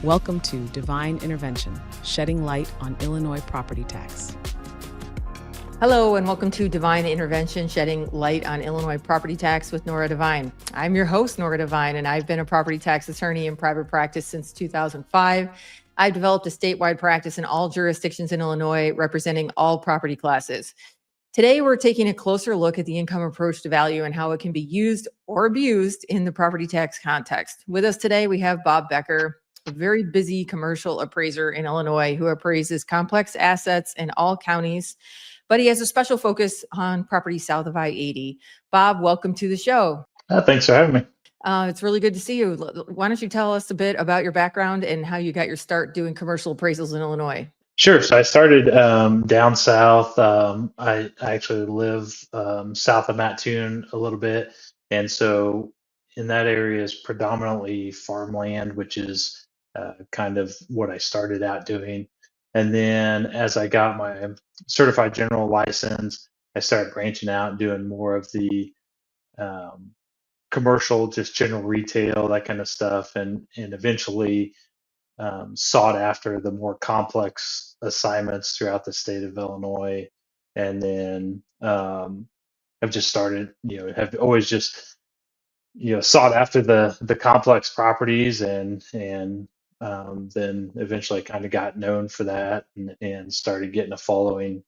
Welcome to Divine Intervention, shedding light on Illinois property tax. Hello, and welcome to Divine Intervention, shedding light on Illinois property tax with Nora Devine. I'm your host, Nora Devine, and I've been a property tax attorney in private practice since 2005. I've developed a statewide practice in all jurisdictions in Illinois, representing all property classes. Today, we're taking a closer look at the income approach to value and how it can be used or abused in the property tax context. With us today, we have Bob Becker, a very busy commercial appraiser in Illinois who appraises complex assets in all counties, but he has a special focus on property south of I-80. Bob, welcome to the show. Thanks for having me. It's really good to see you. Why don't you tell us a bit about your background and how you got your start doing commercial appraisals in Illinois? Sure. So I started down south. I actually live south of Mattoon a little bit. And so in that area is predominantly farmland, which is kind of what I started out doing. And then as I got my certified general license, I started branching out and doing more of the commercial, just general retail, that kind of stuff. And eventually sought after the more complex assignments throughout the state of Illinois. And then I've just started, have always just, sought after the complex properties and then eventually kind of got known for that and started getting a following,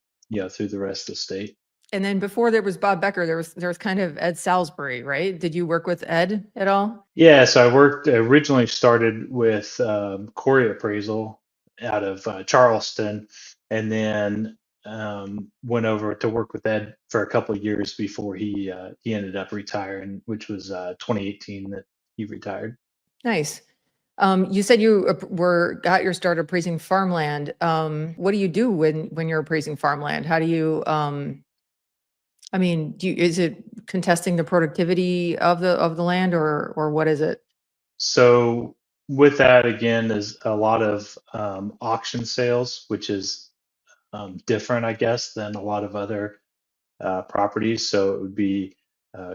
through the rest of the state. And then before there was Bob Becker, there was kind of Ed Salisbury, right? Did you work with Ed at all? Yeah, so originally started with Corey Appraisal out of Charleston, and then went over to work with Ed for a couple of years before he ended up retiring, which was 2018 that he retired. Nice. You said you got your start appraising farmland. What do you do when you're appraising farmland? How do you is it contesting the productivity of the land or what is it? So with that, again, is a lot of auction sales, which is different, I guess, than a lot of other properties. So it would be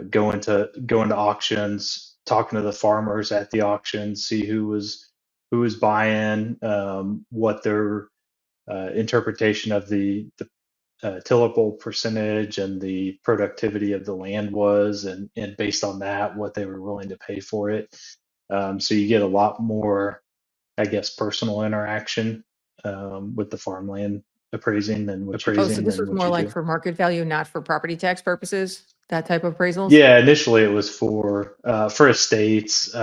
going to auctions, talking to the farmers at the auction, see who was buying, what their interpretation of the tillable percentage and the productivity of the land was, and based on that, what they were willing to pay for it. So you get a lot more, I guess, personal interaction with the farmland appraising than with appraising. So this was more like for market value, not for property tax purposes, that type of appraisals? Yeah, initially it was for estates,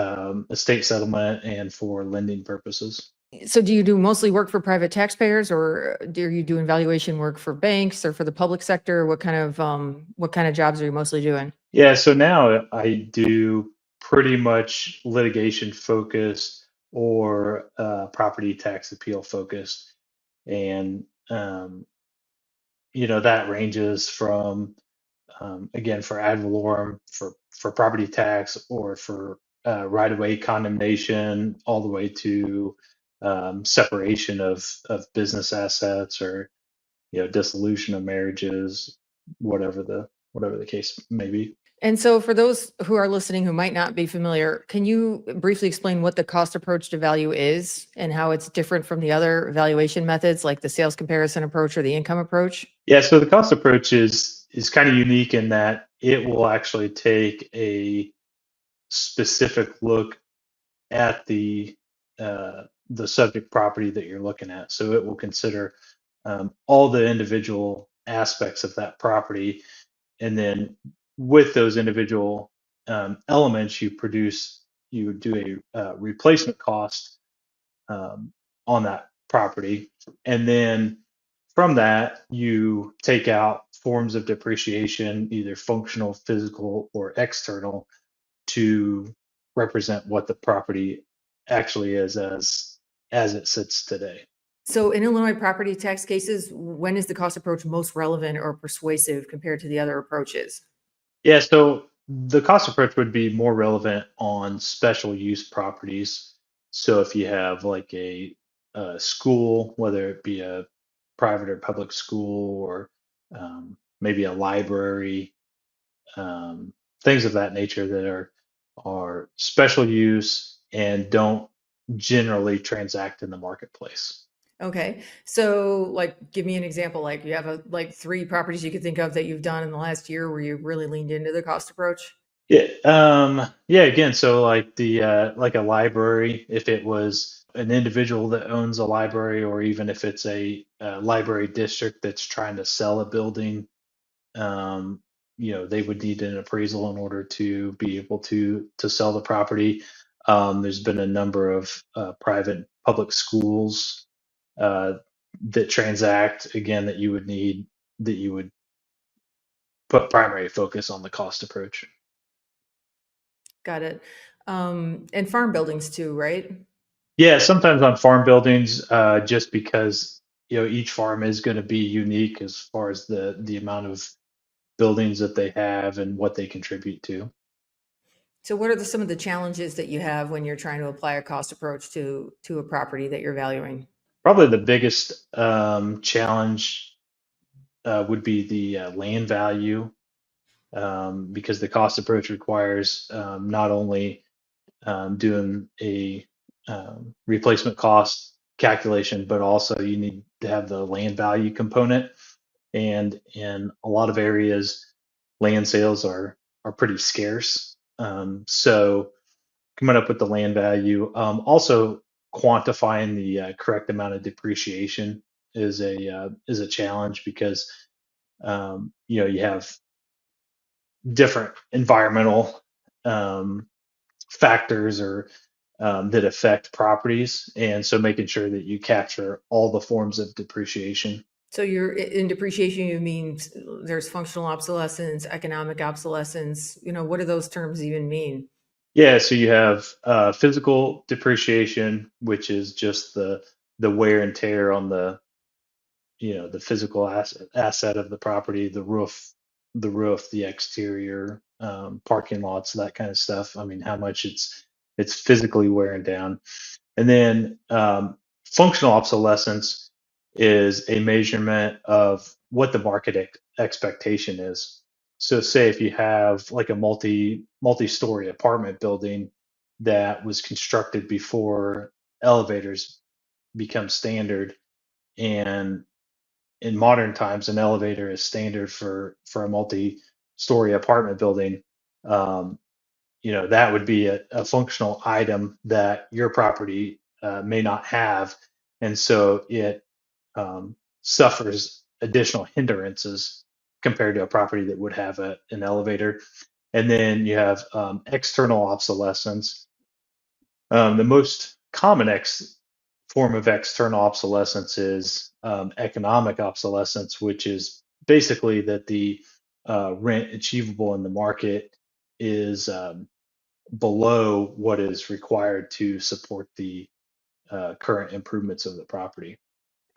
estate settlement, and for lending purposes. So do you do mostly work for private taxpayers, or are you doing valuation work for banks or for the public sector? What kind of jobs are you mostly doing? Yeah, so now I do pretty much litigation focused or property tax appeal focused, and that ranges from again for ad valorem for property tax or for right-of-way condemnation, all the way to separation of business assets or dissolution of marriages, whatever the case may be. And so for those who are listening who might not be familiar, can you briefly explain what the cost approach to value is and how it's different from the other valuation methods like the sales comparison approach or the income approach? Yeah, so the cost approach is kind of unique in that it will actually take a specific look at the subject property that you're looking at. So it will consider all the individual aspects of that property, and then with those individual elements, you do a replacement cost on that property, and then from that you take out forms of depreciation, either functional, physical, or external, to represent what the property actually is as it sits today. So in Illinois property tax cases, when is the cost approach most relevant or persuasive compared to the other approaches? Yeah, so the cost approach would be more relevant on special use properties. So if you have like a school, whether it be a private or public school, or maybe a library, things of that nature that are special use and don't generally transact in the marketplace. Okay. So like give me an example. Like you have like three properties you could think of that you've done in the last year where you really leaned into the cost approach. Yeah, yeah, again, so like the like a library, if it was an individual that owns a library, or even if it's a library district that's trying to sell a building, um, they would need an appraisal in order to be able to sell the property. There's been a number of private public schools uh, that transact, again, that you would put primary focus on the cost approach. Got it. And farm buildings too, right? Yeah, sometimes on farm buildings, just because each farm is going to be unique as far as the amount of buildings that they have and what they contribute to. So what are some of the challenges that you have when you're trying to apply a cost approach to a property that you're valuing? Probably the biggest challenge would be the land value, because the cost approach requires not only doing a replacement cost calculation, but also you need to have the land value component. And in a lot of areas, land sales are pretty scarce. So coming up with the land value, also quantifying the correct amount of depreciation is a challenge, because you have different environmental um, factors or that affect properties, and so making sure that you capture all the forms of depreciation. So you're in depreciation, you mean there's functional obsolescence, economic obsolescence, what do those terms even mean? Yeah, so you have physical depreciation, which is just the wear and tear on the physical asset of the property, the roof, the exterior, parking lots, that kind of stuff. I mean, how much it's physically wearing down. And then functional obsolescence is a measurement of what the market expectation is. So, say if you have like a multi-story apartment building that was constructed before elevators become standard, and in modern times an elevator is standard for a multi-story apartment building, um, that would be a functional item that your property may not have, and so it suffers additional hindrances compared to a property that would have an elevator. And then you have external obsolescence. The most common form of external obsolescence is economic obsolescence, which is basically that the rent achievable in the market is below what is required to support the current improvements of the property.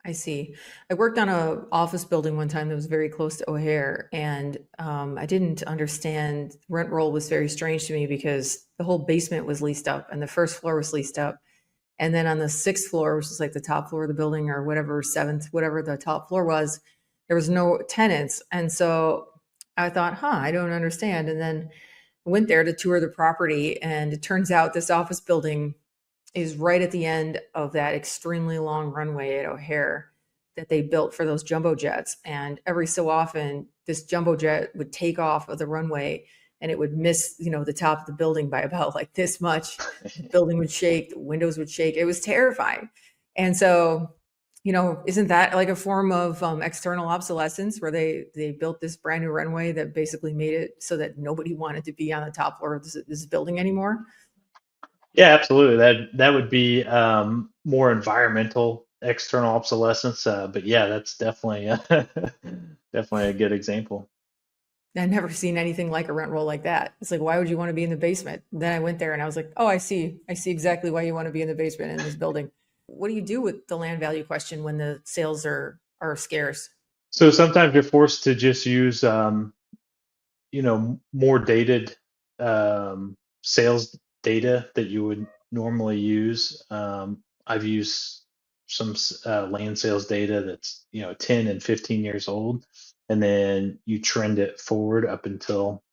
I see. I worked on a office building one time that was very close to O'Hare, and I didn't understand. Rent roll was very strange to me because the whole basement was leased up and the first floor was leased up, and then on the sixth floor, which is like the top floor of the building or whatever, seventh, whatever the top floor was, there was no tenants, and so I thought, huh, I don't understand. And then I went there to tour the property, and it turns out this office building is right at the end of that extremely long runway at O'Hare that they built for those jumbo jets. And every so often, this jumbo jet would take off of the runway and it would miss, the top of the building by about like this much. The building would shake, the windows would shake. It was terrifying. And so, isn't that like a form of external obsolescence where they built this brand new runway that basically made it so that nobody wanted to be on the top floor of this building anymore? Yeah, absolutely. That would be more environmental external obsolescence. But yeah, that's definitely definitely a good example. I've never seen anything like a rent roll like that. It's like, why would you want to be in the basement? Then I went there and I was like, oh, I see. I see exactly why you want to be in the basement in this building. What do you do with the land value question when the sales are scarce? So sometimes you're forced to just use more dated sales data that you would normally use. I've used some land sales data that's 10 and 15 years old, and then you trend it forward up until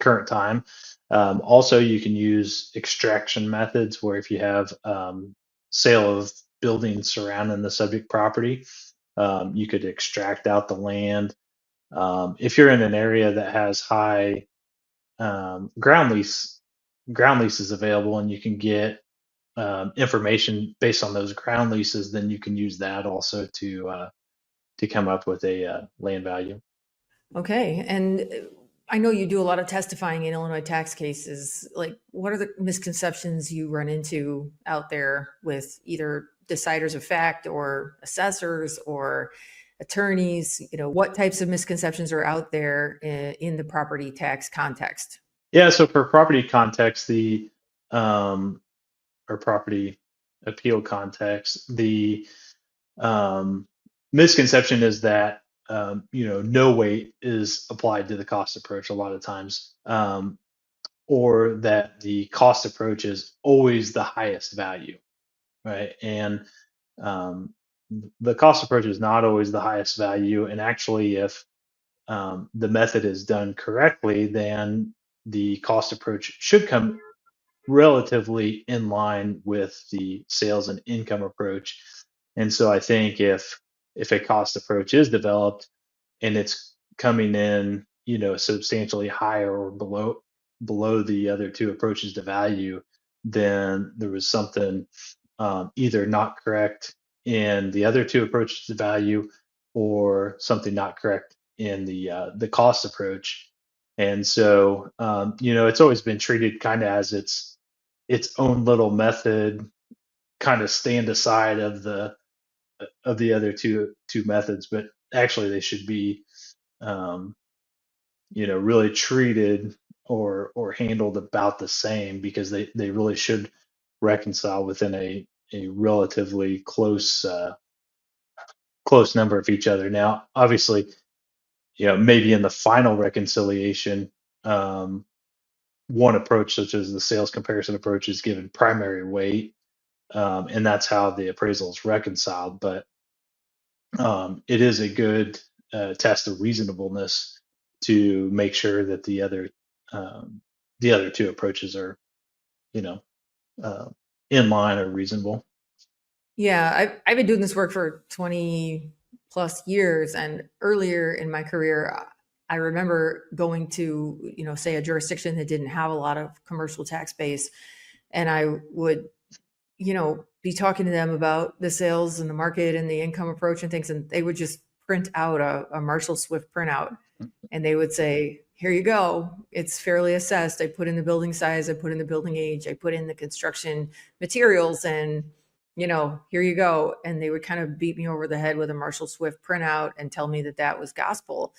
current time. Also, you can use extraction methods where if you have sale of buildings surrounding the subject property, you could extract out the land. If you're in an area that has high ground leases available, and you can get information based on those ground leases, then you can use that also to come up with a land value. Okay. And I know you do a lot of testifying in Illinois tax cases. Like, what are the misconceptions you run into out there with either deciders of fact or assessors or attorneys? What types of misconceptions are out there in the property tax context? Yeah, so for property context, the or property appeal context, the um, misconception is that no weight is applied to the cost approach a lot of times, or that the cost approach is always the highest value, right? And um, the cost approach is not always the highest value, and actually, if the method is done correctly, then the cost approach should come relatively in line with the sales and income approach. And so I think if a cost approach is developed and it's coming in, substantially higher or below the other two approaches to value, then there was something either not correct in the other two approaches to value, or something not correct in the cost approach. And so it's always been treated kind of as its own little method, kind of stand aside of the other two methods, but actually they should be um, really treated or handled about the same, because they really should reconcile within a relatively close number of each other. Now, obviously, maybe in the final reconciliation, um, one approach, such as the sales comparison approach, is given primary weight, and that's how the appraisal is reconciled. But it is a good test of reasonableness to make sure that um, the other two approaches are, you know, uh, in line or reasonable. Yeah, I've been doing this work for 20 plus years. And earlier in my career, I remember going to, say a jurisdiction that didn't have a lot of commercial tax base. And I would, be talking to them about the sales and the market and the income approach and things. And they would just print out a Marshall Swift printout, and they would say, here you go. It's fairly assessed. I put in the building size, I put in the building age, I put in the construction materials, and here you go. And they would kind of beat me over the head with a Marshall Swift printout and tell me that that was gospel.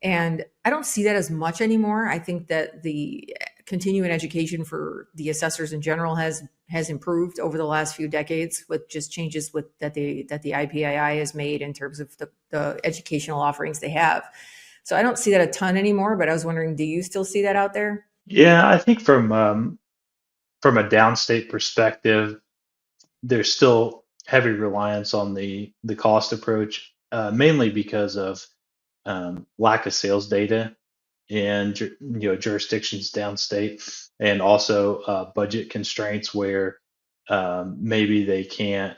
And I don't see that as much anymore. I think that the continuing education for the assessors in general has improved over the last few decades, with just changes that the IPII has made in terms of the educational offerings they have. So I don't see that a ton anymore, but I was wondering, do you still see that out there? Yeah, I think from a downstate perspective, there's still heavy reliance on the cost approach, mainly because of lack of sales data in jurisdictions downstate, and also budget constraints where maybe they can't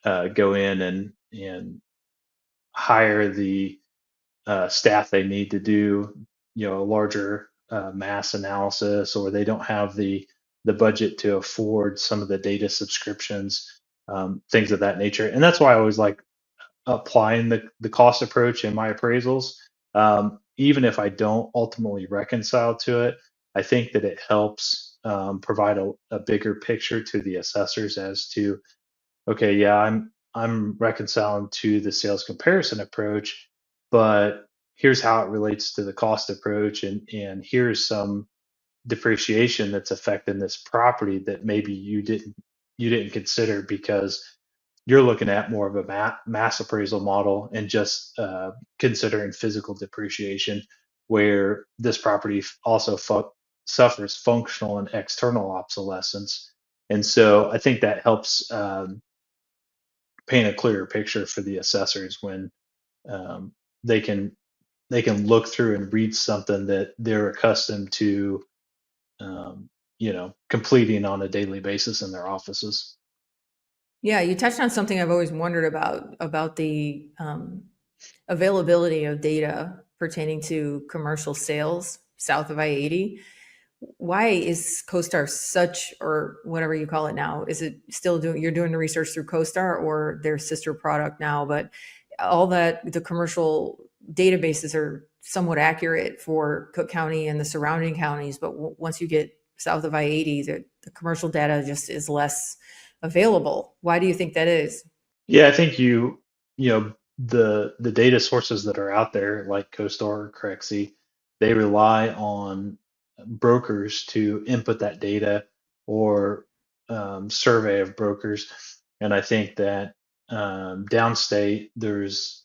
go in and hire the staff they need to do a larger mass analysis, or they don't have the budget to afford some of the data subscriptions, things of that nature. And that's why I always like applying the cost approach in my appraisals. Even if I don't ultimately reconcile to it, I think that it helps provide a bigger picture to the assessors as to, okay, yeah, I'm reconciling to the sales comparison approach, but here's how it relates to the cost approach, and here's some depreciation that's affecting this property that maybe you didn't consider, because you're looking at more of a mass appraisal model and just considering physical depreciation, where this property also suffers functional and external obsolescence. And so I think that helps paint a clearer picture for the assessors when they can look through and read something that they're accustomed to, completing on a daily basis in their offices. Yeah, you touched on something I've always wondered about the availability of data pertaining to commercial sales south of I-80. Why is CoStar such, or whatever you call it now, is it still you're doing the research through CoStar or their sister product now, but all that the commercial databases are somewhat accurate for Cook County and the surrounding counties, but once you get south of I-80, the commercial data just is less available. Why do you think that is? Yeah, I think the data sources that are out there like CoStar or Crexi, they rely on brokers to input that data, or survey of brokers. And I think that downstate there's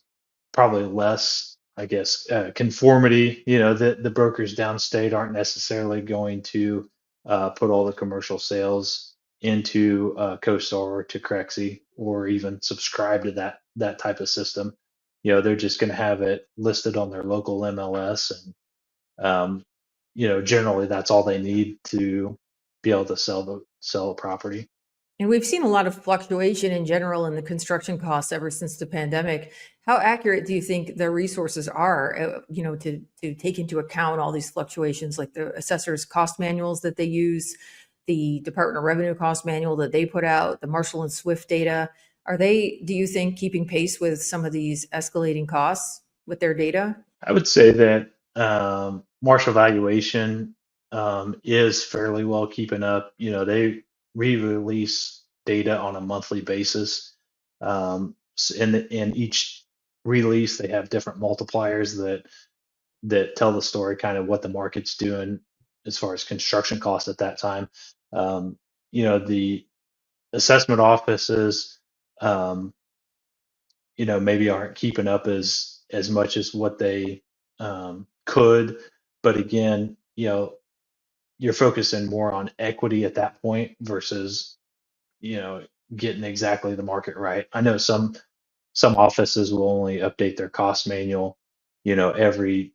probably less, I guess, conformity. The brokers downstate aren't necessarily going to put all the commercial sales into CoStar or to Crexi, or even subscribe to that type of system. They're just going to have it listed on their local MLS, and generally that's all they need to be able to sell a property. And we've seen a lot of fluctuation in general in the construction costs ever since the pandemic. How accurate do you think the resources are, to take into account all these fluctuations, like the assessors' cost manuals that they use, the Department of Revenue cost manual that they put out, the Marshall and Swift data? Are they, do you think, keeping pace with some of these escalating costs with their data? I would say that Marshall Valuation is fairly well keeping up. They re-release data on a monthly basis. In each release, they have different multipliers that tell the story, kind of what the market's doing as far as construction costs at that time. The assessment offices, um, maybe aren't keeping up as much as what they could. But again, you're focusing more on equity at that point versus you know getting exactly the market right. I know some offices will only update their cost manual, every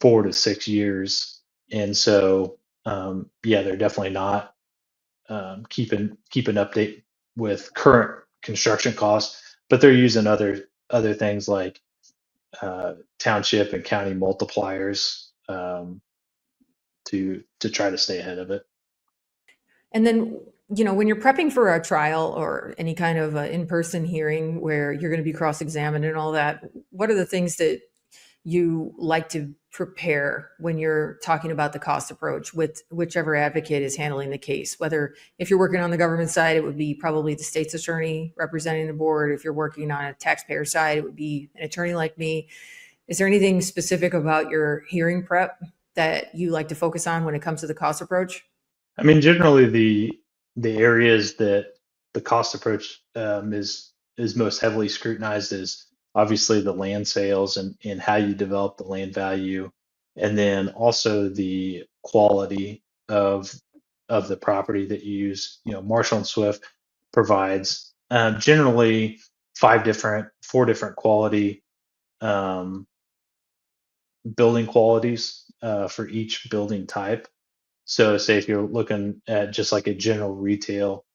4 to 6 years, and so yeah, they're definitely not keeping update with current construction costs, but they're using other things like township and county multipliers, to try to stay ahead of it. And then, when you're prepping for a trial or any kind of in-person hearing where you're going to be cross-examined and all that, what are the things that you like to prepare when you're talking about the cost approach with whichever advocate is handling the case? Whether, if you're working on the government side, it would be probably the state's attorney representing the board. If you're working on a taxpayer side, it would be an attorney like me. Is there anything specific about your hearing prep that you like to focus on when it comes to the cost approach? I mean, generally the areas that the cost approach is most heavily scrutinized is obviously the land sales, and how you develop the land value, and then also the quality of the property that you use. Marshall and Swift provides generally four different quality um, building qualities for each building type. So, say if you're looking at just like a general retail,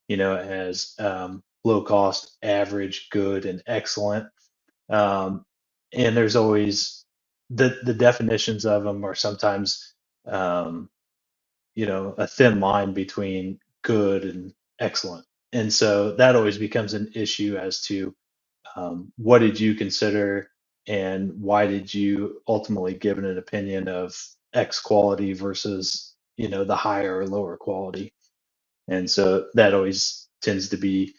as low cost, average, good, and excellent, um, and there's always the definitions of them are sometimes um, a thin line between good and excellent, and so that always becomes an issue as to what did you consider, and why did you ultimately give an opinion of X quality versus the higher or lower quality. And so that always tends to be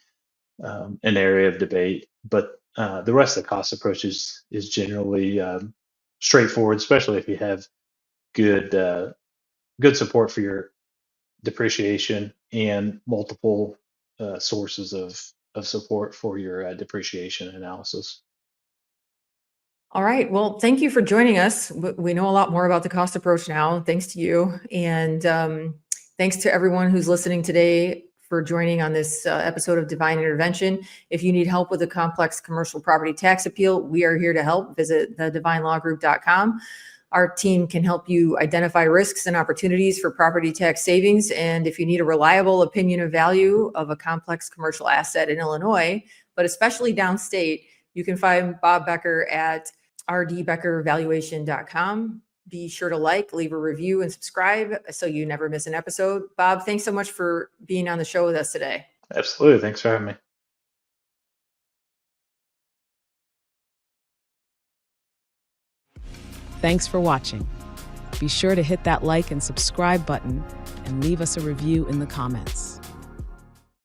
an area of debate. But the rest of the cost approach is generally straightforward, especially if you have good good support for your depreciation and multiple sources of support for your depreciation analysis. All right. Well, thank you for joining us. We know a lot more about the cost approach now, thanks to you. And thanks to everyone who's listening today for joining on this episode of Divine Intervention. If you need help with a complex commercial property tax appeal, we are here to help. Visit thedivinelawgroup.com. Our team can help you identify risks and opportunities for property tax savings. And if you need a reliable opinion of value of a complex commercial asset in Illinois, but especially downstate, you can find Bob Becker at rdbeckervaluation.com. Be sure to leave a review, and subscribe so you never miss an episode. Bob, thanks so much for being on the show with us today. Absolutely. Thanks for having me. Thanks for watching. Be sure to hit that like and subscribe button and leave us a review in the comments.